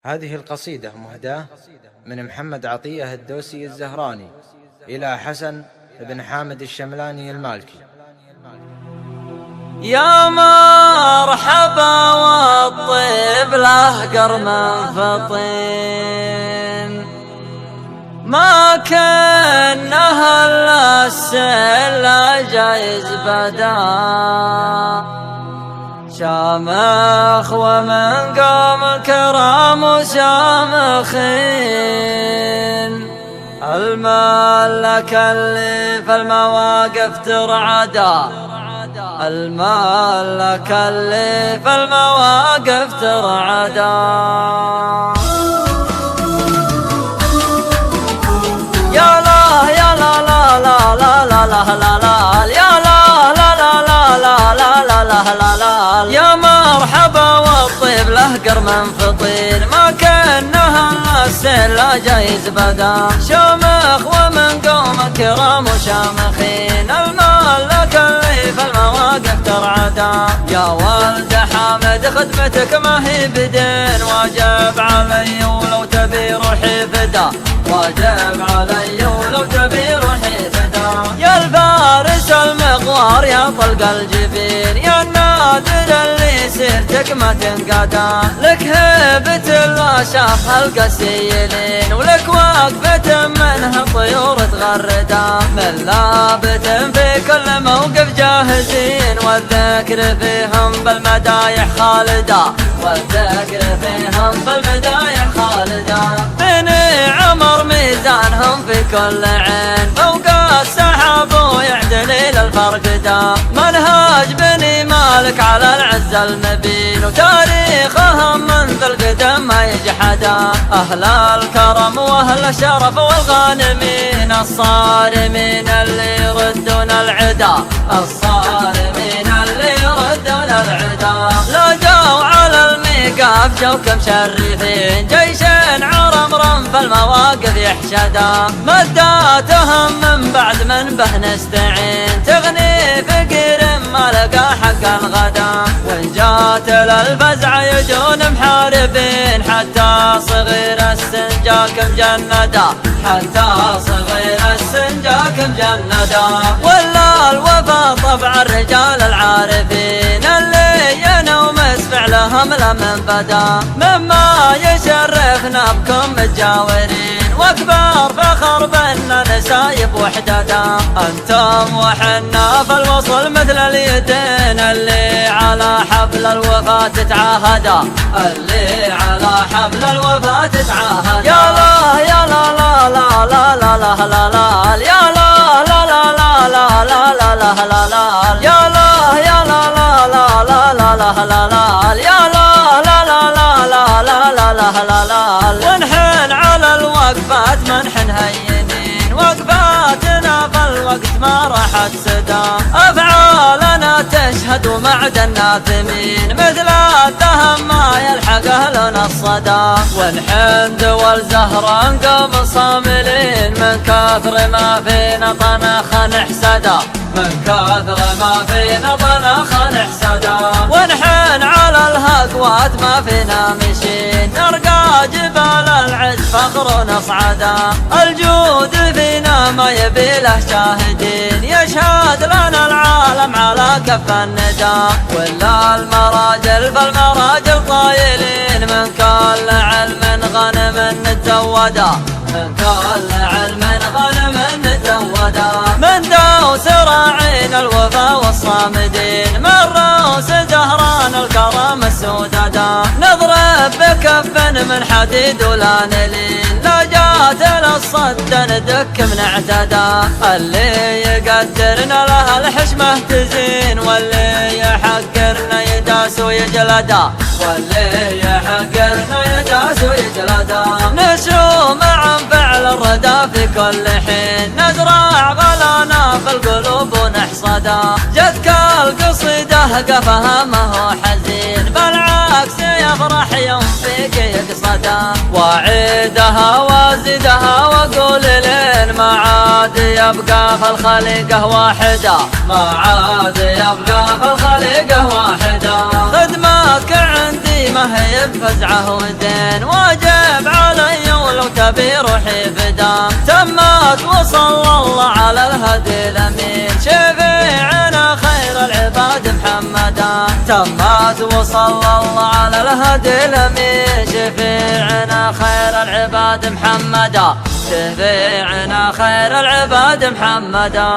هذه القصيدة مهداة من محمد عطية الدوسي الزهراني إلى حسن بن حامد الشملاني المالكي. يا مرحبا والطيب له قرم فطين، ما كانها الا السلة جايز بدا شامخ ومن قام الكرام شامخين، الملك اللي في المواقف ترعدا، الملك اللي في المواقف ترعدا. يا لا يا لا لا لا لا لا لا لا لا يا لا لا لا لا لا لا لا لا لا لا يا مرحبا والطيب له قرم فطين، ما كانها السلة جايز بدا شامخ ومن قوم كرام وشامخين، الملك اللي في المواقف ترعدا. يا ولد حامد خدمتك ما هي بدين، واجب علي ولو تبي روحي فدا، واجب علي ولو تبي روحي فدا. يا الفارس المغوار يا طلق الجبين، يا النادر اللي سيرتك ما تنقدا، لك هيبة الله شافها القسيلين، ولك وقفة منها طيور تغردا، من لابت في كل موقف جاهزين، والذكر فيهم بالمدايح خالدا، والذكر فيهم بالمدايح خالدا. بني عمر ميزانهم في كل عين، فوق السحاب ويعدل الى الفرقدا، منهاج بني مالك على العز المبين، وتاريخهم منذ القدم ما يجحدا، اهل الكرم واهل الشرف والغانمين، الصارمين اللي يردون العدا، الصارمين اللي يردون العدا. لا جو على الميقاف جوك مشرفين، جيش عرمرم في المواقف يحشدا، مداتهم من بعد من به نستعين، تغني فقير ما لقى حق الغدا، وان جات للفزع يجون محاربين، حتى صغير السن جاك مجندا، حتى صغير السن جاك مجندا. ولا الوفا طبع الرجال العارفين، اللي ينومس فعلهم لمن بدا، مما يشرفنا بكم متجاورين، واكبر فخر بنا نسايب وحددا، انتم وحنا في الوصل مثل اليدين، اللي على حبل الوفا تتعاهدا، اللي على حبل الوفا تتعاهدا. يا لا يا لا لا لا لا لا لا لا لا يا لا لا لا لا لا لا لا لا لا لا يا لا يا لا لا لا لا لا لا لا لا يا لا لا لا لا لا لا لا لا لا لا. ونحن على الوقفات منحن هينين، وقفاتنا في الوقت ما راحت سدا، افعالنا تشهد ومعد الناثمين، مثل الدهم ما يلحق اهلنا الصدى، ونحن دول زهران قوم صاملين، من كثر ما فينا طنخ نحسدا، من كثر ما فينا طنخ نحسدا. ونحن على الهقوات ما فينا مشين، نرقى جبال العز فخر نصعدا، الجود فينا ما يبي له شاهدين، يشهد لنا العالم على كف الندى، ولا المراجل فالمراجل طايلين، من كل علم غنم نتزودا، من كل علم غنم نتزودا، من دوس راعين الوفا والصامدين، من روس زهران الكرم السوددا، نضرب بكف من حديد ولا نلين، لا جات للصد ندك من اعتدى، اللي يقدرنا له الحشمه تزين، واللي يحقرنا يداس ويجلدا، واللي يحقرنا يداس ويجلدا. نشوم عن فعل الردى في كل حين، نزرع غلانا في القلوب ونحصدا، جتك القصيدة قفها ما هو حزين، بالعكس يفرح يوم فيك يقصدا، واعيدها وازدها واقول لين ما عاد يبقى في الخليقة واحدة، ما عاد يبقى في الخليقة واحدة. خدمتك عندي ما هي بفزعه ودين، تمت وصلى الله على الهدي الأمين شفيعنا خير العباد محمدا تمت وصلى الله على الهدي الأمين شفيعنا خير العباد محمدا شفيعنا خير العباد محمدا.